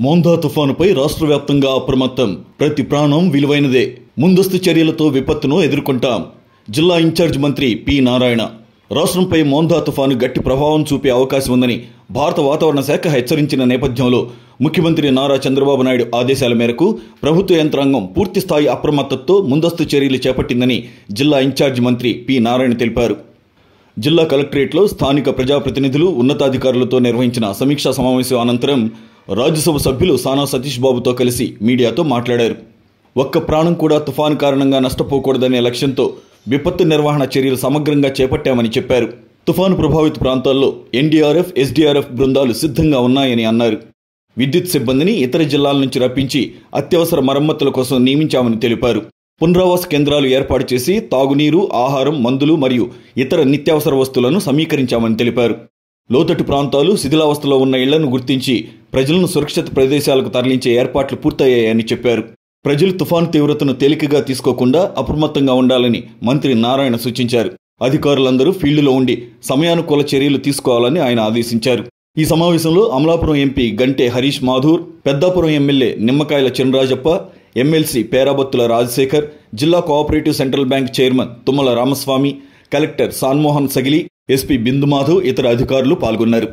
మోందా తుఫానుపై రాష్ట్ర వ్యాప్తంగా అప్రమత్తం. ప్రతి ప్రాణం విలువైనదే. ముందస్తు చర్యలతో విపత్తును ఎదుర్కొంటాం. జిల్లా ఇన్ఛార్జ్ మంత్రి పి నారాయణ. రాష్ట్రంపై మోందా తుఫాను గట్టి ప్రభావం చూపే అవకాశం ఉందని భారత వాతావరణ శాఖ హెచ్చరించిన నేపథ్యంలో ముఖ్యమంత్రి నారా చంద్రబాబు నాయుడు ఆదేశాల మేరకు ప్రభుత్వ యంత్రాంగం పూర్తిస్థాయి అప్రమత్తతో ముందస్తు చర్యలు చేపట్టిందని జిల్లా ఇన్ఛార్జ్ మంత్రి పి నారాయణ తెలిపారు. జిల్లా కలెక్టరేట్లో స్థానిక ప్రజాప్రతినిధులు, ఉన్నతాధికారులతో నిర్వహించిన సమీక్షా సమావేశం అనంతరం రాజ్యసభ సభ్యులు సానా సతీష్ బాబుతో కలిసి మీడియాతో మాట్లాడారు. ఒక్క ప్రాణం కూడా తుఫాను కారణంగా నష్టపోకూడదనే లక్ష్యంతో విపత్తు నిర్వహణ చర్యలు సమగ్రంగా చేపట్టామని చెప్పారు. తుఫాను ప్రభావిత ప్రాంతాల్లో ఎన్డీఆర్ఎఫ్, ఎస్డీఆర్ఎఫ్ బృందాలు సిద్ధంగా ఉన్నాయని అన్నారు. విద్యుత్ సిబ్బందిని ఇతర జిల్లాల నుంచి రప్పించి అత్యవసర మరమ్మతుల కోసం నియమించామని తెలిపారు. పునరావాస కేంద్రాలు ఏర్పాటు చేసి తాగునీరు, ఆహారం, మందులు మరియు ఇతర నిత్యావసర వస్తువులను సమీకరించామని తెలిపారు. లోతట్టు ప్రాంతాలు, శిథిలావస్థలో ఉన్న ఇళ్లను గుర్తించి ప్రజలను సురక్షిత ప్రదేశాలకు తరలించే ఏర్పాట్లు పూర్తయ్యాయని చెప్పారు. ప్రజలు తుఫాను తీవ్రతను తేలికగా తీసుకోకుండా అప్రమత్తంగా ఉండాలని మంత్రి నారాయణ సూచించారు. అధికారులందరూ ఫీల్డ్లో ఉండి సమయానుకూల చర్యలు తీసుకోవాలని ఆయన ఆదేశించారు. ఈ సమావేశంలో అమలాపురం ఎంపీ గంటే హరీష్ మాథూర్, పెద్దాపురం ఎమ్మెల్యే నిమ్మకాయల చినరాజప్ప, ఎమ్మెల్సీ పేరాబత్తుల రాజశేఖర్, జిల్లా cooperative central bank chairman Tummala Ramaswamy, collector Sanmohan Sagili, SP Bindumadhav, ఇతర అధికారులు పాల్గొన్నారు.